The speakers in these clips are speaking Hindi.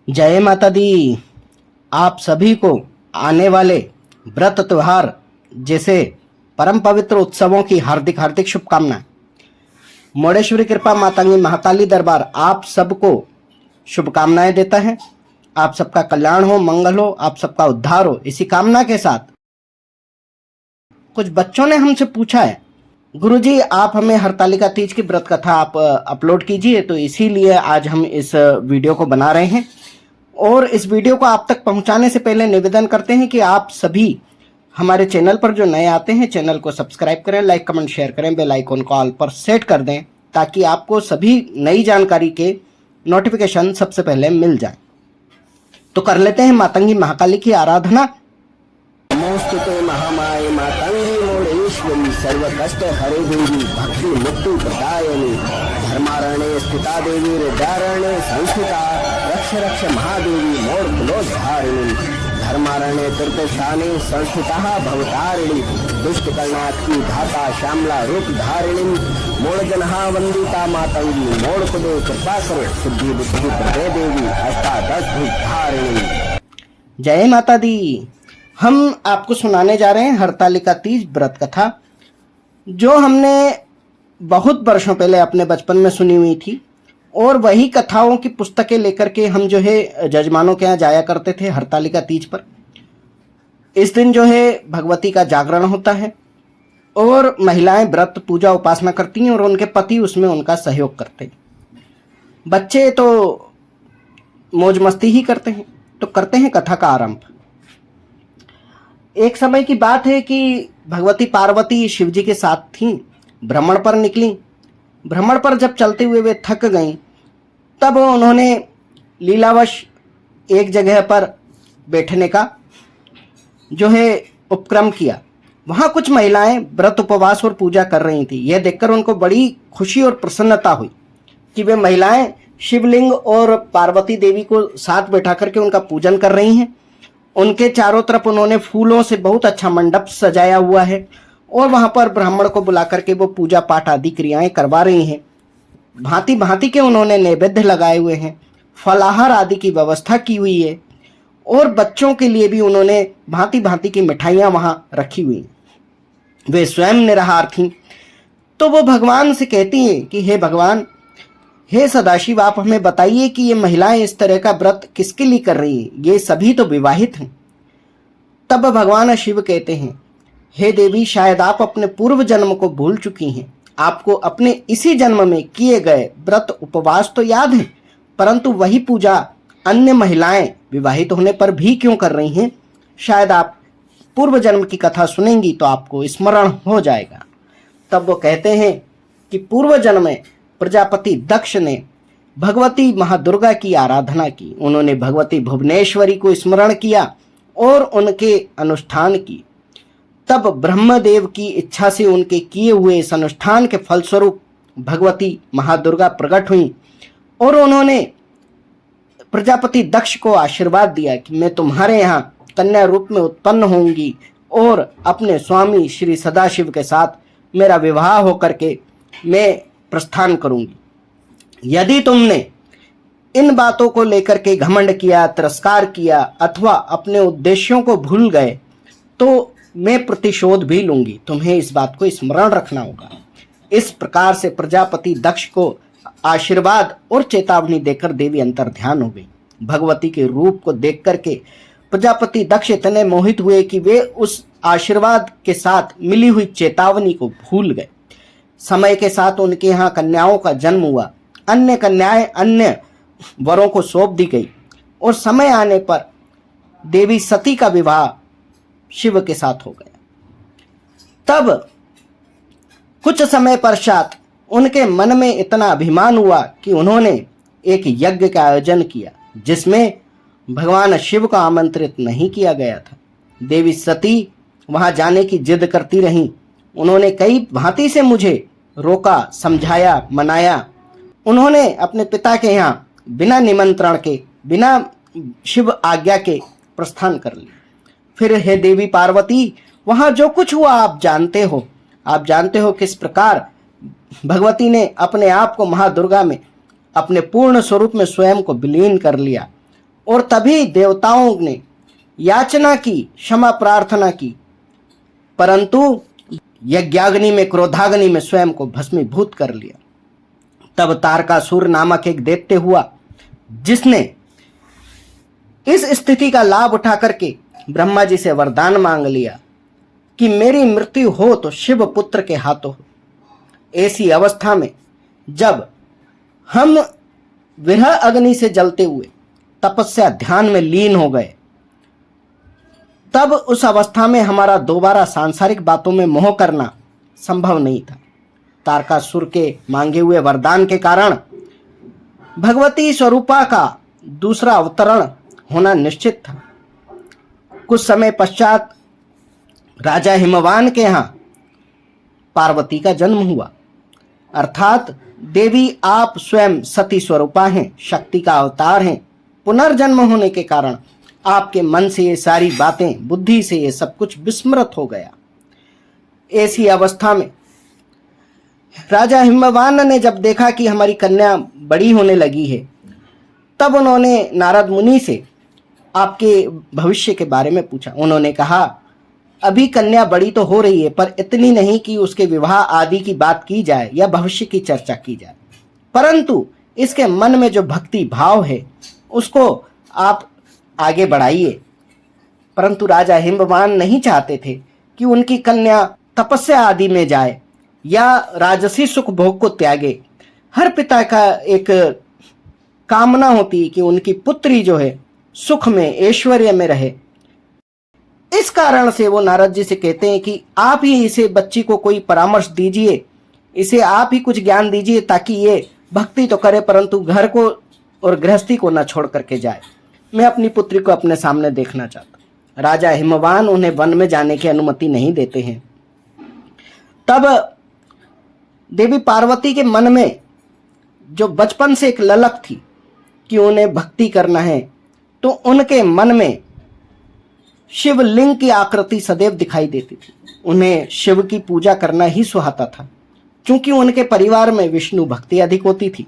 जय माता दी। आप सभी को आने वाले व्रत त्योहार जैसे परम पवित्र उत्सवों की हार्दिक हार्दिक शुभकामनाएं। मोडेश्वरी कृपा मातांगी महाकाली दरबार आप सबको शुभकामनाएं देता है। आप सबका कल्याण हो, मंगल हो, आप सबका उद्धार हो, इसी कामना के साथ कुछ बच्चों ने हमसे पूछा है, गुरुजी आप हमें हरतालिका तीज की व्रत कथा आप अपलोड कीजिए, तो इसीलिए आज हम इस वीडियो को बना रहे हैं। और इस वीडियो को आप तक पहुंचाने से पहले निवेदन करते हैं कि आप सभी हमारे चैनल पर जो नए आते हैं चैनल को सब्सक्राइब करें, लाइक कमेंट शेयर करें, बेल आइकन को ऑल पर सेट कर दें ताकि आपको सभी नई जानकारी के नोटिफिकेशन सबसे पहले मिल जाए। तो कर लेते हैं मातंगी महाकाली की आराधना। नमोस्तुते महामाये मातंगी मोडेश्वरी सर्व कष्ट हरे देवी भक्ति मुक्ति प्रदायिनी धर्मारण्ये स्थिता देवी हृदयारण्ये संस्थिता रक्ष रक्ष महादेवी मोड़ कुलोद्धारिणी धर्मारण्ये तीर्थशानी संस्थिता भवतारिणी दुष्ट कर्णात्की धाता श्यामला रूप धारिणी मोड़ जनहा वंदिता मातंगी मोड़ कुले कृपा करो सिद्धि बुद्धि प्रदे देवी अष्टादश धारिणी। जय माता दी। हम आपको सुनाने जा रहे हैं हरतालिका तीज व्रत कथा, जो हमने बहुत वर्षों पहले अपने बचपन में सुनी हुई थी। और वही कथाओं की पुस्तकें लेकर के हम जो है जजमानों के यहाँ जाया करते थे हरतालिका तीज पर। इस दिन जो है भगवती का जागरण होता है और महिलाएं व्रत पूजा उपासना करती हैं और उनके पति उसमें उनका सहयोग करते हैं। बच्चे तो मौज मस्ती ही करते हैं। तो करते हैं कथा का आरंभ। एक समय की बात है कि भगवती पार्वती शिवजी के साथ थीं, भ्रमण पर निकली। भ्रमण पर जब चलते हुए वे थक गईं, तब उन्होंने लीलावश एक जगह पर बैठने का जो है उपक्रम किया। वहाँ कुछ महिलाएं व्रत उपवास और पूजा कर रही थी। यह देखकर उनको बड़ी खुशी और प्रसन्नता हुई कि वे महिलाएं शिवलिंग और पार्वती देवी को साथ बैठा करके उनका पूजन कर रही हैं। उनके चारों तरफ उन्होंने फूलों से बहुत अच्छा मंडप सजाया हुआ है और वहां पर ब्राह्मण को बुला करके वो पूजा पाठ आदि क्रियाएं करवा रही हैं। भांति भांति के उन्होंने नैवेद्य लगाए हुए हैं, फलाहार आदि की व्यवस्था की हुई है और बच्चों के लिए भी उन्होंने भांति भांति की मिठाइयां वहां रखी हुई हैं। वे स्वयं निराहार थीं। तो वो भगवान से कहती हैं कि हे भगवान, हे सदाशिव, आप हमें बताइए कि ये महिलाएं इस तरह का व्रत किसके लिए कर रही हैं? ये सभी तो विवाहित हैं। तब भगवान शिव कहते हैं, हे देवी, शायद आप अपने पूर्व जन्म को भूल चुकी हैं। आपको अपने इसी जन्म में किए गए व्रत उपवास तो याद है, परंतु वही पूजा अन्य महिलाएं विवाहित होने पर भी क्यों कर रही हैं? शायद आप पूर्व जन्म की कथा सुनेंगी तो आपको स्मरण हो जाएगा। तब वो कहते हैं कि पूर्व जन्म में प्रजापति दक्ष ने भगवती महादुर्गा की आराधना की। उन्होंने भगवती भुवनेश्वरी को स्मरण किया और उनके अनुष्ठान की। तब ब्रह्मदेव की इच्छा से उनके किए हुए इस अनुष्ठान के फलस्वरूप भगवती महादुर्गा प्रकट हुई और उन्होंने प्रजापति दक्ष को आशीर्वाद दिया कि मैं तुम्हारे यहाँ कन्या रूप में उत्पन्न होंगी और अपने स्वामी श्री सदाशिव के साथ मेरा विवाह होकर के मैं प्रस्थान करूंगी। यदि तुमने इन बातों को लेकर के घमंड किया, तिरस्कार किया अथवा अपने उद्देश्यों को भूल गए तो मैं प्रतिशोध भी लूंगी। तुम्हें इस बात को स्मरण रखना होगा। इस प्रकार से प्रजापति दक्ष को आशीर्वाद और चेतावनी देकर देवी अंतर ध्यान हो गई। भगवती के रूप को देख करके प्रजापति दक्ष इतने मोहित हुए कि वे उस आशीर्वाद के साथ मिली हुई चेतावनी को भूल गए। समय के साथ उनके यहाँ कन्याओं का जन्म हुआ। अन्य कन्याएं अन्य वरों को सौंप दी गई और समय आने पर देवी सती का विवाह शिव के साथ हो गया। तब कुछ समय पश्चात उनके मन में इतना अभिमान हुआ कि उन्होंने एक यज्ञ का आयोजन किया जिसमें भगवान शिव को आमंत्रित नहीं किया गया था। देवी सती वहां जाने की जिद करती रहीं। उन्होंने कई भांति से मुझे रोका, समझाया, मनाया। उन्होंने अपने पिता के यहाँ बिना निमंत्रण के, बिना शिव आज्ञा के प्रस्थान कर लिया। फिर हे देवी पार्वती, वहां जो कुछ हुआ आप जानते हो। आप जानते हो किस प्रकार भगवती ने अपने आप को महादुर्गा में अपने पूर्ण स्वरूप में स्वयं को विलीन कर लिया और तभी देवताओं ने याचना की, क्षमा प्रार्थना की, परंतु यज्ञाग्नि में, क्रोधाग्नि में स्वयं को भस्मीभूत कर लिया। तब तारकासुर नामक एक दैत्य हुआ जिसने इस स्थिति का लाभ उठा करके ब्रह्मा जी से वरदान मांग लिया कि मेरी मृत्यु हो तो शिव पुत्र के हाथों हो। ऐसी अवस्था में जब हम विरह अग्नि से जलते हुए तपस्या ध्यान में लीन हो गए, तब उस अवस्था में हमारा दोबारा सांसारिक बातों में मोह करना संभव नहीं था। तारकासुर के मांगे हुए वरदान के कारण भगवती स्वरूपा का दूसरा अवतरण होना निश्चित था। कुछ समय पश्चात राजा हिमवान के यहाँ पार्वती का जन्म हुआ, अर्थात देवी आप स्वयं सती स्वरूपा हैं, शक्ति का अवतार हैं। पुनर्जन्म होने के कारण आपके मन से ये सारी बातें, बुद्धि से ये सब कुछ विस्मृत हो गया। ऐसी अवस्था में राजा हिमवान ने जब देखा कि हमारी कन्या बड़ी होने लगी है, तब उन्होंने नारद मुनि से आपके भविष्य के बारे में पूछा। उन्होंने कहा, अभी कन्या बड़ी तो हो रही है, पर इतनी नहीं कि उसके विवाह आदि की बात की जाए या भविष्य की चर्चा की जाए, परंतु इसके मन में जो भक्ति भाव है उसको आप आगे बढ़ाइए। परंतु राजा हिमवान नहीं चाहते थे कि उनकी कन्या तपस्या आदि में जाए या राजसी सुख भोग को त्यागे। हर पिता का एक कामना होती है कि उनकी पुत्री जो है सुख में, ऐश्वर्य में रहे। इस कारण से वो नारद जी से कहते हैं कि आप ही इसे, बच्ची को कोई परामर्श दीजिए, इसे आप ही कुछ ज्ञान दीजिए ताकि ये भक्ति तो करे परंतु घर को और गृहस्थी को न छोड़ करके जाए। मैं अपनी पुत्री को अपने सामने देखना चाहता। राजा हिमवान उन्हें वन में जाने की अनुमति नहीं देते हैं। तब देवी पार्वती के मन में जो बचपन से एक ललक थी कि उन्हें भक्ति करना है, तो उनके मन में शिवलिंग की आकृति सदैव दिखाई देती थी। उन्हें शिव की पूजा करना ही सुहाता था। क्योंकि उनके परिवार में विष्णु भक्ति अधिक होती थी,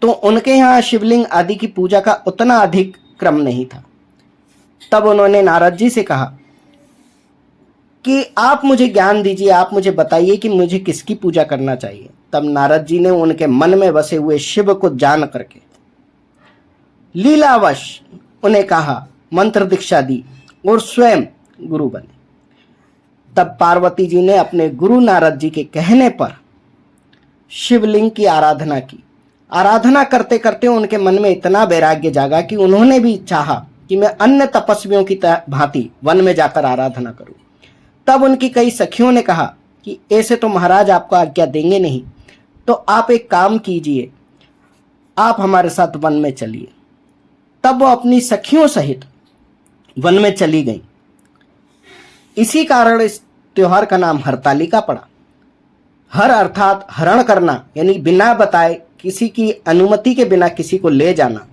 तो उनके यहाँ शिवलिंग आदि की पूजा का उतना अधिक क्रम नहीं था। तब उन्होंने नारद जी से कहा कि आप मुझे ज्ञान दीजिए, आप मुझे बताइए कि मुझे किसकी पूजा करना चाहिए। तब नारद जी ने उनके मन में बसे हुए शिव को जान करके लीलावश उन्हें कहा, मंत्र दीक्षा दी और स्वयं गुरु बने। तब पार्वती जी ने अपने गुरु नारद जी के कहने पर शिवलिंग की आराधना की। आराधना करते करते उनके मन में इतना वैराग्य जागा कि उन्होंने भी चाहा कि मैं अन्य तपस्वियों की भांति वन में जाकर आराधना करूं। तब उनकी कई सखियों ने कहा कि ऐसे तो महाराज आपको आज्ञा देंगे नहीं, तो आप एक काम कीजिए, आप हमारे साथ वन में चलिए। तब वो अपनी सखियों सहित वन में चली गई। इसी कारण इस त्योहार का नाम हरतालिका पड़ा। हर अर्थात हरण करना, यानी बिना बताए, किसी की अनुमति के बिना किसी को ले जाना।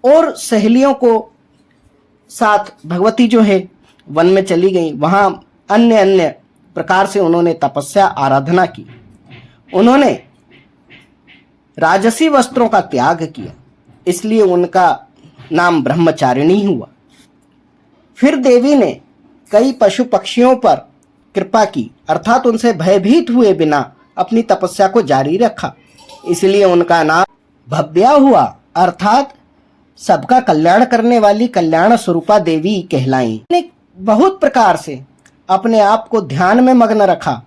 और सहेलियों को साथ भगवती जो है वन में चली गई। वहां अन्य अन्य प्रकार से उन्होंने तपस्या आराधना की। उन्होंने राजसी वस्त्रों का त्याग किया, इसलिए उनका नाम ब्रह्मचारिणी हुआ। फिर देवी ने कई पशु पक्षियों पर कृपा की, अर्थात उनसे भयभीत हुए बिना अपनी तपस्या को जारी रखा, इसलिए उनका नाम भव्या हुआ, अर्थात सबका कल्याण करने वाली कल्याण स्वरूपा देवी कहलाई। ने बहुत प्रकार से अपने आप को ध्यान में मग्न रखा,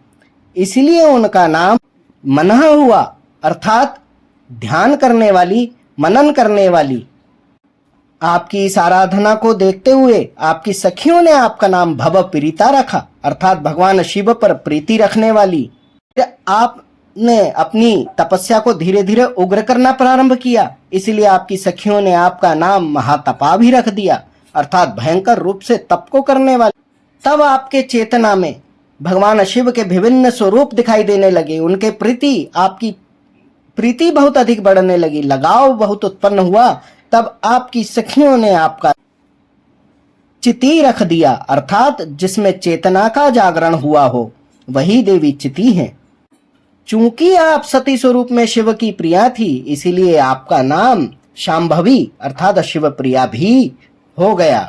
इसलिए उनका नाम मनः हुआ, अर्थात ध्यान करने वाली, मनन करने वाली। आपकी इस आराधना को देखते हुए आपकी सखियों ने आपका नाम भव प्रीता रखा, अर्थात भगवान शिव पर प्रीति रखने वाली। आपने अपनी तपस्या को धीरे धीरे उग्र करना प्रारंभ किया, इसलिए आपकी सखियों ने आपका नाम महातपा भी रख दिया, अर्थात भयंकर रूप से तप को करने वाली। तब आपके चेतना में भगवान शिव के विभिन्न स्वरूप दिखाई देने लगे। उनके प्रति आपकी प्रीति बहुत अधिक बढ़ने लगी, लगाव बहुत उत्पन्न हुआ। तब आपकी सखियों ने आपका चिति रख दिया, अर्थात जिसमें चेतना का जागरण हुआ हो वही देवी चिति हैं। चूंकि आप सती स्वरूप में शिव की प्रिया थी, इसीलिए आपका नाम शांभवी अर्थात शिव प्रिया भी हो गया।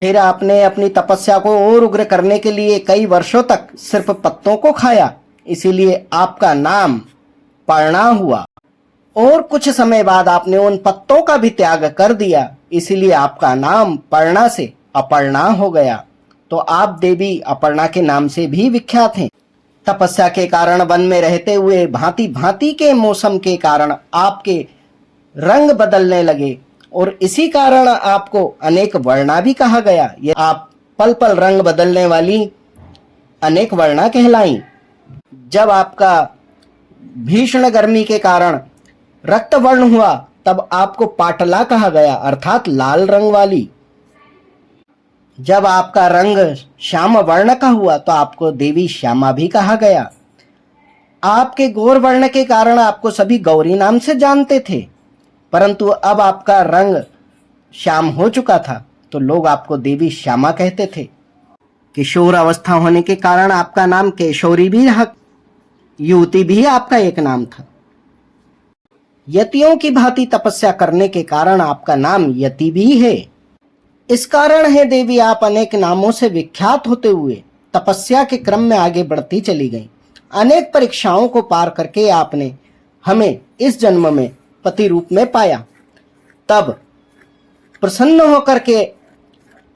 फिर आपने अपनी तपस्या को और उग्र करने के लिए कई वर्षों तक सिर्फ पत्तों को खाया, इसीलिए आपका नाम पर्णा हुआ। और कुछ समय बाद आपने उन पत्तों का भी त्याग कर दिया, इसीलिए आपका नाम पर्णा से अपर्णा हो गया। तो आप देवी अपर्णा के नाम से भी विख्यात हैं। तपस्या के कारण वन में रहते हुए भांति भांति के मौसम के कारण आपके रंग बदलने लगे और इसी कारण आपको अनेक वर्णा भी कहा गया। ये आप पल पल रंग बदलने वाली अनेक वर्णा कहलाई। जब आपका भीषण गर्मी के कारण रक्त वर्ण हुआ तब आपको पाटला कहा गया अर्थात लाल रंग वाली। जब आपका रंग श्याम वर्ण का हुआ तो आपको देवी श्यामा भी कहा गया। आपके गौर वर्ण के कारण आपको सभी गौरी नाम से जानते थे, परंतु अब आपका रंग श्याम हो चुका था तो लोग आपको देवी श्यामा कहते थे। किशोर अवस्था होने के कारण आपका नाम केशोरी भी रहा। युवती भी आपका एक नाम था। यतियों की भांति तपस्या करने के कारण आपका नाम यति भी है। इस कारण है देवी आप अनेक नामों से विख्यात होते हुए तपस्या के क्रम में आगे बढ़ती चली गई। अनेक परीक्षाओं को पार करके आपने हमें इस जन्म में पति रूप में पाया। तब प्रसन्न होकर के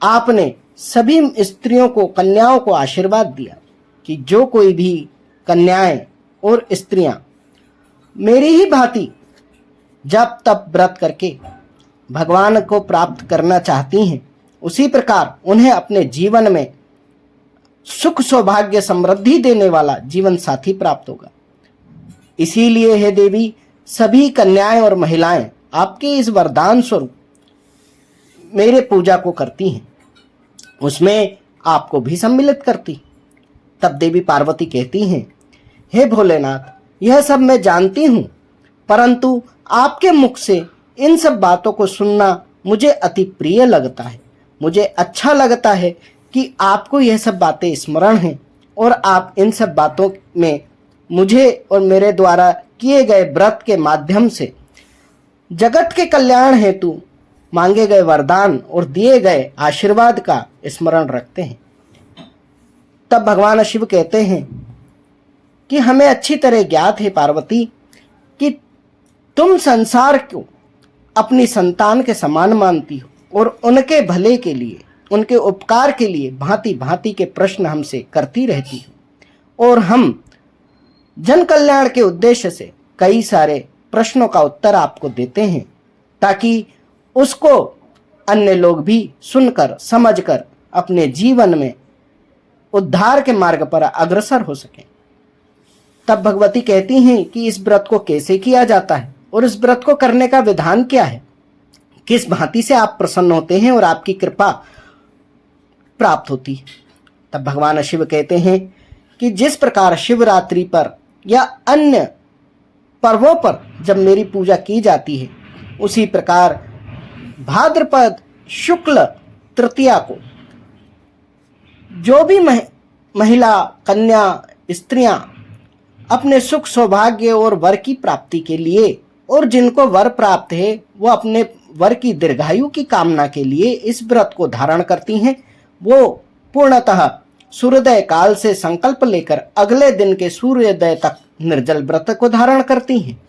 आपने सभी स्त्रियों को, कन्याओं को आशीर्वाद दिया कि जो कोई भी कन्याएं और स्त्रियां मेरी ही भांति जब तप व्रत करके भगवान को प्राप्त करना चाहती हैं, उसी प्रकार उन्हें अपने जीवन में सुख सौभाग्य समृद्धि देने वाला जीवन साथी प्राप्त होगा। इसीलिए हे देवी सभी कन्याएं और महिलाएं आपके इस वरदान स्वरूप मेरे पूजा को करती हैं, उसमें आपको भी सम्मिलित करती। तब देवी पार्वती कहती हैं, हे भोलेनाथ, यह सब मैं जानती हूं, परंतु आपके मुख से इन सब बातों को सुनना मुझे अति प्रिय लगता है। मुझे अच्छा लगता है कि आपको यह सब बातें स्मरण हैं और आप इन सब बातों में मुझे और मेरे द्वारा किए गए व्रत के माध्यम से जगत के कल्याण हेतु मांगे गए वरदान और दिए गए आशीर्वाद का स्मरण रखते हैं। तब भगवान शिव कहते हैं कि हमें अच्छी तरह ज्ञात है पार्वती कि तुम संसार को अपनी संतान के समान मानती हो और उनके भले के लिए, उनके उपकार के लिए भांति भांति के प्रश्न हमसे करती रहती हो और हम जन कल्याण के उद्देश्य से कई सारे प्रश्नों का उत्तर आपको देते हैं ताकि उसको अन्य लोग भी सुनकर समझकर अपने जीवन में उद्धार के मार्ग पर अग्रसर हो सकें। तब भगवती कहती हैं कि इस व्रत को कैसे किया जाता है और इस व्रत को करने का विधान क्या है, किस भांति से आप प्रसन्न होते हैं और आपकी कृपा प्राप्त होती है। तब भगवान शिव कहते हैं कि जिस प्रकार शिवरात्रि पर या अन्य पर्वों पर जब मेरी पूजा की जाती है, उसी प्रकार भाद्रपद शुक्ल तृतीया को जो भी महिला, कन्या, स्त्रियां अपने सुख सौभाग्य और वर की प्राप्ति के लिए और जिनको वर प्राप्त है वो अपने वर की दीर्घायु की कामना के लिए इस व्रत को धारण करती हैं, वो पूर्णतः सूर्योदय काल से संकल्प लेकर अगले दिन के सूर्योदय तक निर्जल व्रत को धारण करती हैं।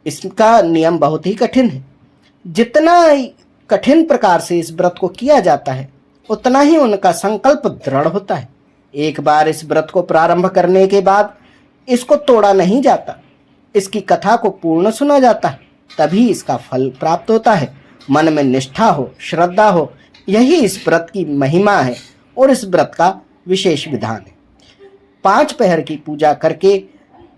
इसका नियम बहुत ही कठिन है। जितना कठिन प्रकार से इस व्रत को किया जाता है उतना ही उनका संकल्प दृढ़ होता है। एक बार इस व्रत को प्रारंभ करने के बाद इसको तोड़ा नहीं जाता, इसकी कथा को पूर्ण सुना जाता है, तभी इसका फल प्राप्त होता है। मन में निष्ठा हो, श्रद्धा हो, यही इस व्रत की महिमा है और इस व्रत का विशेष विधान है। 5 पहर की पूजा करके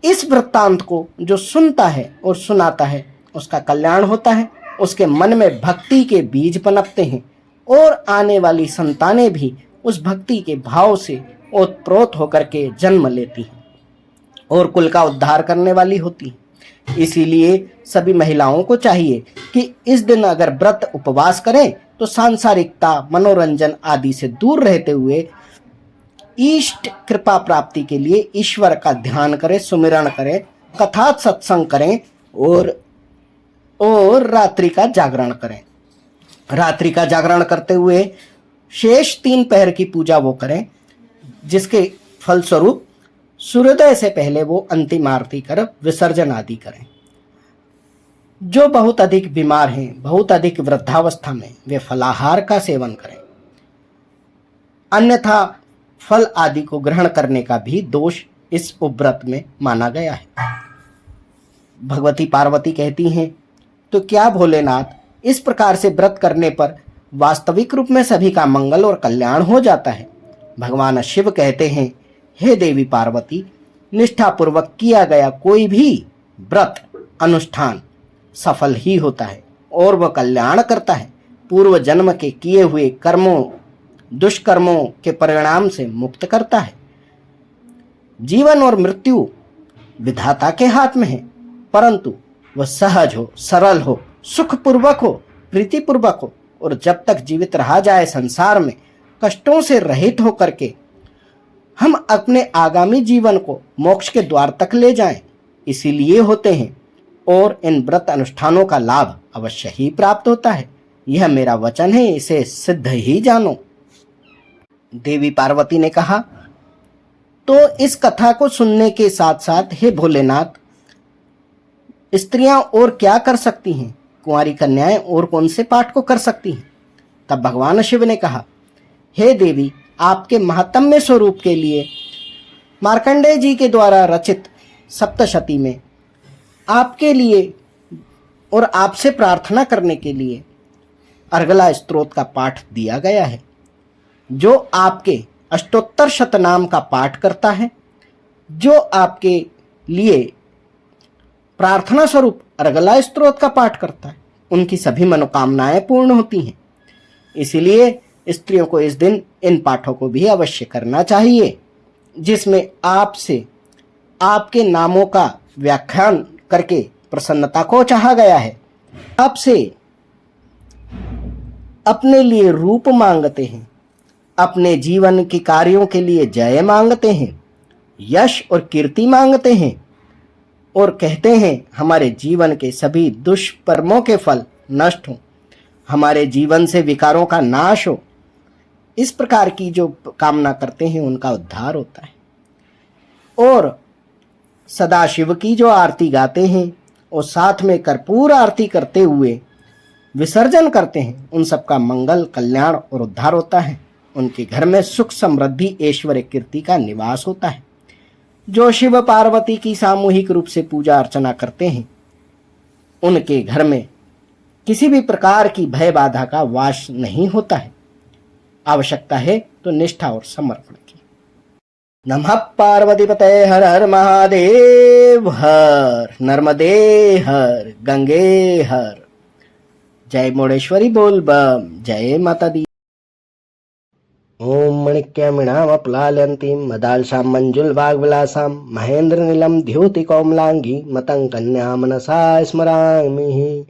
इस वृत्तांत को जो सुनता है और सुनाता है उसका कल्याण होता है, उसके मन में भक्ति के बीज पनपते हैं और आने वाली संतानें भी उस भक्ति के भाव से ओतप्रोत होकर के जन्म लेती हैं और कुल का उद्धार करने वाली होती हैं। इसीलिए सभी महिलाओं को चाहिए कि इस दिन अगर व्रत उपवास करें तो सांसारिकता, मनोरंजन आदि से दूर रहते हुए इष्ट कृपा प्राप्ति के लिए ईश्वर का ध्यान करें, सुमिरण करें, कथा सत्संग करें और और रात्रि का जागरण करें। रात्रि का जागरण करते हुए शेष 3 पहर की पूजा वो करें, जिसके फलस्वरूप सूर्योदय से पहले वो अंतिम आरती कर विसर्जन आदि करें। जो बहुत अधिक बीमार हैं, बहुत अधिक वृद्धावस्था में, वे फलाहार का सेवन करें, अन्यथा फल आदि को ग्रहण करने का भी दोष इस उपव्रत में माना गया है। भगवती पार्वती कहती हैं, तो क्या भोलेनाथ, इस प्रकार से व्रत करने पर वास्तविक रूप में सभी का मंगल और कल्याण हो जाता है? भगवान शिव कहते हैं, हे देवी पार्वती, निष्ठापूर्वक किया गया कोई भी व्रत अनुष्ठान सफल ही होता है और वह कल्याण करता है। पूर्व जन्म के किए हुए कर्मों, दुष्कर्मों के परिणाम से मुक्त करता है। जीवन और मृत्यु विधाता के हाथ में है, परंतु वह सहज हो, सरल हो, सुखपूर्वक हो, प्रीतिपूर्वक हो, और जब तक जीवित रहा जाए संसार में कष्टों से रहित होकर के हम अपने आगामी जीवन को मोक्ष के द्वार तक ले जाएं, इसीलिए होते हैं और इन व्रत अनुष्ठानों का लाभ अवश्य ही प्राप्त होता है। यह मेरा वचन है, इसे सिद्ध ही जानो। देवी पार्वती ने कहा, तो इस कथा को सुनने के साथ साथ हे भोलेनाथ, स्त्रियां और क्या कर सकती हैं? कुंवारी कन्याएं और कौन से पाठ को कर सकती हैं? तब भगवान शिव ने कहा, हे देवी, आपके महात्म्य स्वरूप के लिए मार्कंडेय जी के द्वारा रचित सप्तशती में आपके लिए और आपसे प्रार्थना करने के लिए अर्गला स्तोत्र का पाठ दिया गया है। जो आपके अष्टोत्तर शतनाम का पाठ करता है, जो आपके लिए प्रार्थना स्वरूप अर्गला स्तोत्र का पाठ करता है, उनकी सभी मनोकामनाएं पूर्ण होती हैं। इसलिए स्त्रियों को इस दिन इन पाठों को भी अवश्य करना चाहिए, जिसमें आपसे आपके नामों का व्याख्यान करके प्रसन्नता को चाहा गया है। आपसे अपने लिए रूप मांगते हैं, अपने जीवन के कार्यों के लिए जय मांगते हैं, यश और कीर्ति मांगते हैं, और कहते हैं हमारे जीवन के सभी दुष्कर्मों के फल नष्ट हों, हमारे जीवन से विकारों का नाश हो। इस प्रकार की जो कामना करते हैं उनका उद्धार होता है। और सदाशिव की जो आरती गाते हैं और साथ में कर्पूर आरती करते हुए विसर्जन करते हैं, उन सबका मंगल, कल्याण और उद्धार होता है। उनके घर में सुख, समृद्धि, ऐश्वर्य, कीर्ति का निवास होता है। जो शिव पार्वती की सामूहिक रूप से पूजा अर्चना करते हैं, उनके घर में किसी भी प्रकार की भय बाधा का वास नहीं होता है। आवश्यकता है तो निष्ठा और समर्पण की। नमः पार्वतीपते हर हर महादेव हर, नर्मदे हर, गंगे हर। जय मोड़ेश्वरी बोल बम, जय माता दी। ओम मणिक्यमिणामप्लाल्यन्तीं मदालसां मंजुलवाग्विलासां महेन्द्रनीलं द्योतिकौमलांगी मतं कन्या मनसा स्मरामि।